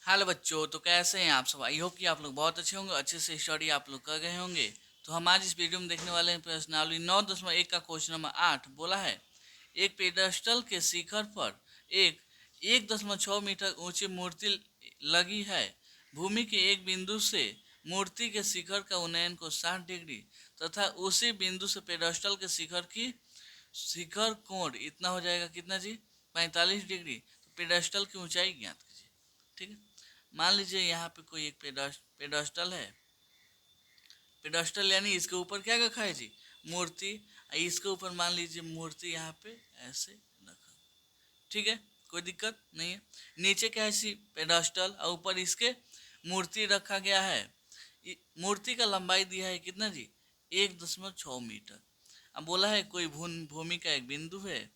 Hello बच्चों, तो कैसे हैं आप सब। आई होप कि आप लोग बहुत अच्छे होंगे, अच्छे से स्टडी आप लोग कर रहे होंगे। तो हम आज इस वीडियो में देखने वाले हैं प्रश्नावली 9.1 का क्वेश्चन नंबर 8। बोला है एक पेडस्टल के शिखर पर एक 1.6 मीटर ऊंची मूर्ति लगी है। भूमि के एक बिंदु से मूर्ति के शिखर का उन्नयन को 60 डिग्री तथा उसी बिंदु से पेडस्टल के शिखर कोण इतना हो जाएगा, कितना जी, 45 डिग्री। तो पेडस्टल की ऊंचाई ज्ञात कीजिए। ठीक है, मान लीजिए यहाँ पे कोई एक पेडस्टल है। पेडस्टल यानी इसके ऊपर क्या रखा है जी, मूर्ति। इसके ऊपर मान लीजिए मूर्ति यहाँ पे ऐसे रखा। ठीक है, कोई दिक्कत नहीं है। नीचे क्या है सी पेडस्टल और ऊपर इसके मूर्ति रखा गया है। मूर्ति का लंबाई दिया है कितना जी, 1.6 मीटर। अब बोला है कोई भूमि का एक बिंदु है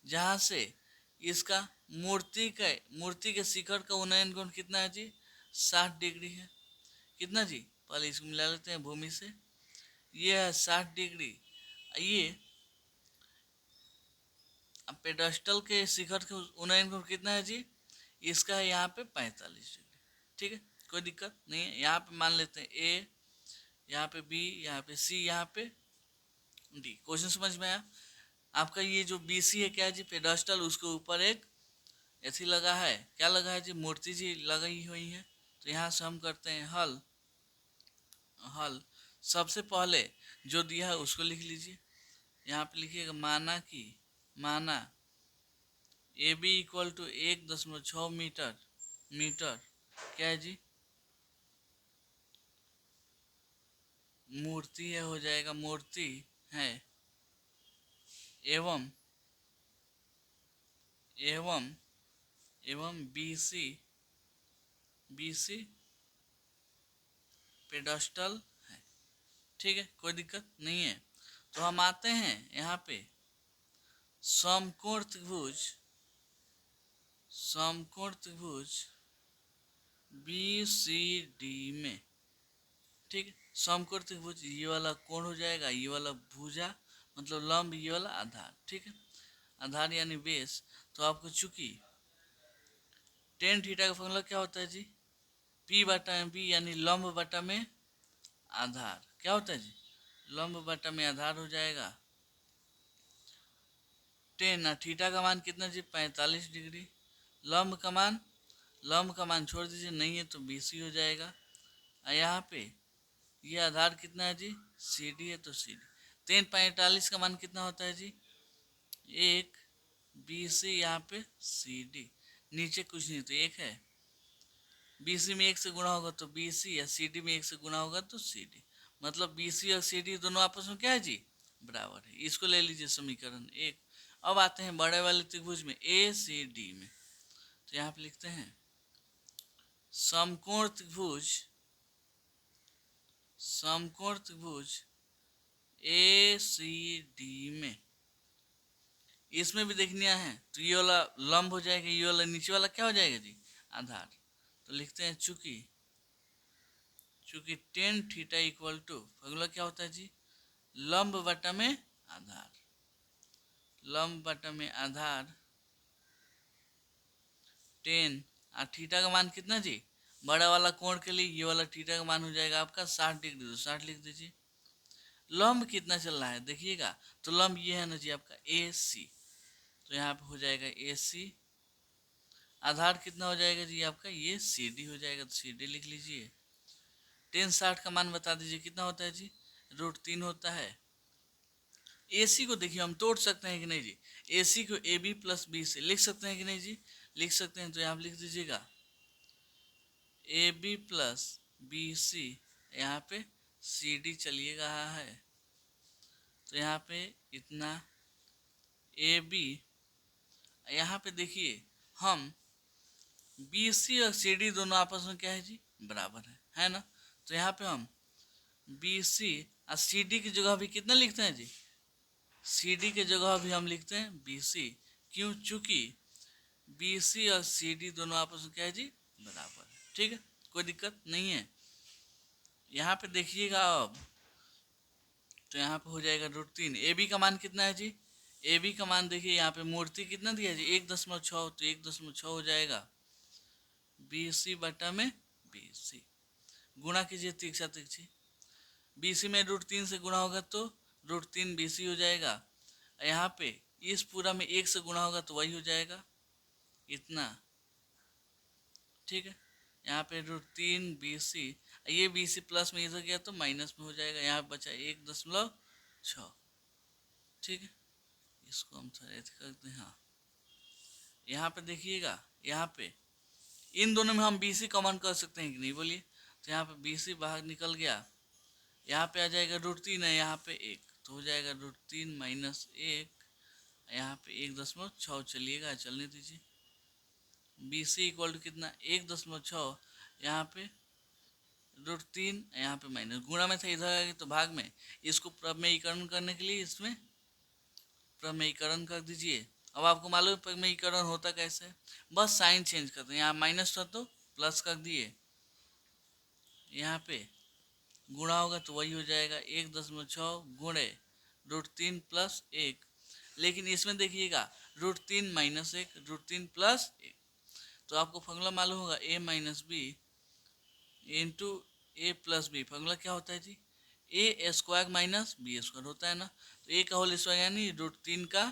जहाँ से इसका मूर्ति के शिखर का उन्नयन कोण कितना है जी, 60 डिग्री है। कितना जी, पहले इसको मिला लेते हैं भूमि से। ये है 60 डिग्री। ये अब पेडस्टल के शिखर के उन्नयन कोण कितना है जी, इसका है यहाँ पे 45 डिग्री। ठीक है, कोई दिक्कत नहीं है। यहाँ पे मान लेते हैं ए, यहाँ पे बी, यहाँ पे सी, यहाँ पे डी। क्वेश्चन समझ में आया आपका। ये जो बी सी है क्या है जी, पेडस्टल, उसके ऊपर एक ऐसी लगा है, क्या लगा है जी, मूर्ति जी लगाई हुई है। तो यहाँ से हम करते हैं हल। सबसे पहले जो दिया है उसको लिख लीजिए। यहाँ पे लिखिएगा माना A B equal to 1.6 metre क्या है जी, मूर्ति है, हो जाएगा मूर्ति है। एवं एवं एवं बी सी पेडस्टल है। ठीक है, कोई दिक्कत नहीं है। तो हम आते हैं यहाँ पे समकोण त्रिभुज बी सी डी में। ठीक है, समकोण त्रिभुज ये वाला कोण हो जाएगा, ये वाला भुजा मतलब लंब, ये वाला आधार। ठीक है, आधार यानी बेस। तो आपको चूंकि टेन थीटा का फॉर्मूला क्या होता है जी, पी बटा में बी यानी लंब बटा में आधार। क्या होता है जी, लंब बटा में आधार हो जाएगा। टेन थीटा का मान कितना जी, 45 डिग्री। लंब का मान छोड़ दीजिए, नहीं है तो बीसी हो जाएगा। और यहाँ पे ये आधार कितना है जी, सी डी है तो सी डी। 3 45 का मान कितना होता है जी, एक। बी सी यहाँ पे सी डी, नीचे कुछ नहीं तो एक है। बी सी में एक से गुणा होगा तो बी सी, या सी डी में एक से गुणा होगा तो सी डी। मतलब बी सी और सी डी दोनों आपस में क्या है जी, बराबर है। इसको ले लीजिए समीकरण 1। अब आते हैं बड़े वाले त्रिभुज में ए सी डी में। तो यहाँ पे लिखते हैं समकोण त्रिभुज ए सी डी में। इसमें भी देखनिया है तो ये वाला लंब हो जाएगा, ये वाला नीचे वाला क्या हो जाएगा जी, आधार। तो लिखते हैं चूंकि tan theta equal to, formula क्या होता है जी, लंब बटा में आधार टेन। और थीटा का मान कितना जी, बड़ा वाला कोण के लिए ये वाला थीटा का मान हो जाएगा आपका 60 डिग्री। तो 60 लिख दीजिए। लंब कितना चल रहा है देखिएगा, तो लंब ये है ना जी आपका ए सी। तो यहाँ पे हो जाएगा ए सी। आधार कितना हो जाएगा जी आपका, ये सी डी हो जाएगा। तो सी डी लिख लीजिए। 10 60 का मान बता दीजिए कितना होता है जी, √3 होता है। ए सी को देखिए हम तोड़ सकते हैं कि नहीं जी, ए सी को ए बी प्लस बी से लिख सकते हैं कि नहीं जी, लिख सकते हैं। तो यहाँ लिख दीजिएगा A B plus B C, यहाँ पे सी डी चलिए रहा है। तो यहाँ पे इतना ए बी, यहाँ पे देखिए हम बी सी और सी डी दोनों आपस में क्या है जी, बराबर है ना। तो यहाँ पे हम बी सी और सी डी की जगह भी कितना लिखते हैं जी, सी डी की जगह भी हम लिखते हैं बी सी। क्यों, चूंकि बी सी और सी डी दोनों आपस में क्या है जी, बराबर है। ठीक है, कोई दिक्कत नहीं है। यहाँ पे देखिएगा अब, तो यहाँ पे हो जाएगा √3। ए बी का मान कितना है जी, ए बी का मान देखिए यहाँ पे मूर्ति कितना दिया है जी, 1.6। तो 1.6 हो जाएगा BC बटा में BC, गुणा कीजिए तिरछा तिरछी, BC में √3 से गुणा होगा तो √3 BC हो जाएगा। यहाँ पे इस पूरा में 1 से गुणा होगा तो वही हो जाएगा इतना, ठीक है। यहाँ पे √3 BC, ये BC प्लस में इधर गया तो माइनस में हो जाएगा, यहाँ बचा 1.6, ठीक है। इसको हम थोड़ा ऐसे करते हैं, हाँ। यहाँ पे देखिएगा, यहाँ पे इन दोनों में हम BC कॉमन कर सकते हैं कि नहीं बोलिए, तो यहाँ पे BC बाहर निकल गया, यहाँ पे आ जाएगा √3 है, यहाँ पे 1 तो हो जाएगा √3 माइनस 1, यहाँ पे 1.6 चलिएगा, चलने दीजिए। BC इक्वल टू कितना 1.6, यहाँ पे √3, यहाँ पे माइनस, गुणा में था इधर आगे तो भाग में, इसको प्रमेयीकरण करने के लिए इसमें प्रमेयीकरण कर दीजिए। अब आपको मालूम है प्रमेयीकरण होता कैसे है, बस साइन चेंज करते हैं, यहाँ माइनस था तो प्लस कर दिए, यहाँ पे गुणा होगा तो वही हो जाएगा 1.6 गुणे √3 प्लस 1, लेकिन इसमें देखिएगा √3 माइनस 1, √3 प्लस 1, तो आपको फॉर्मूला मालूम होगा a minus B into A plus B. Formula क्या होता है जी, A square minus B square होता है ना, तो ए का होल स्क्वायर यानी √3 का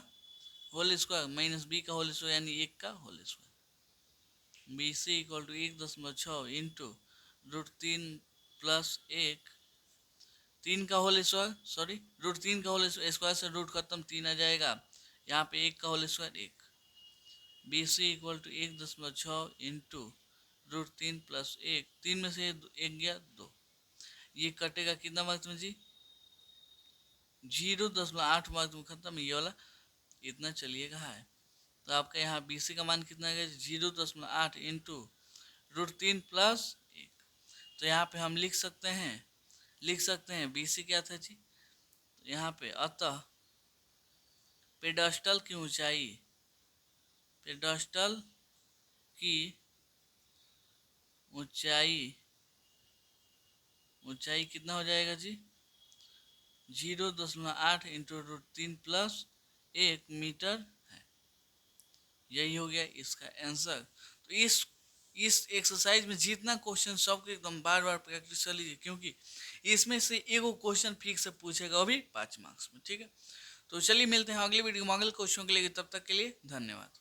होल स्क्वायर माइनस बी का होल स्क्वायर यानी 1 का whole square. B C equal to 1.6 into √3 plus 1, 3 का होल स्क्वायर, सॉरी √3 का होल स्क्वायर से रूट खत्म, 3 आ जाएगा, यहाँ पे 1 का whole square 1, B C equal to 1.6 into √3 plus 1, 3 में से 1 गया 2, ये कटेगा कितना मार्क्स में जी 0.8 मार्क्स में खत्म, ये वाला इतना चलिएगा है। तो आपका यहाँ BC का मान कितना गया 0.8 इंटू √3 प्लस 1, तो यहाँ पे हम लिख सकते हैं BC क्या था जी, तो यहाँ पे अतः पेडस्टल की ऊंचाई कितना हो जाएगा जी 0.8 इंटू √3 प्लस 1 मीटर है, यही हो गया इसका आंसर। तो इस एक्सरसाइज में जितना क्वेश्चन सबके एकदम बार बार प्रैक्टिस कर लीजिए, क्योंकि इसमें से एगो क्वेश्चन फिक्स से पूछेगा, वो भी 5 मार्क्स में, ठीक है। तो चलिए मिलते हैं अगले वीडियो में अगले क्वेश्चन के लिए, तब तक के लिए धन्यवाद।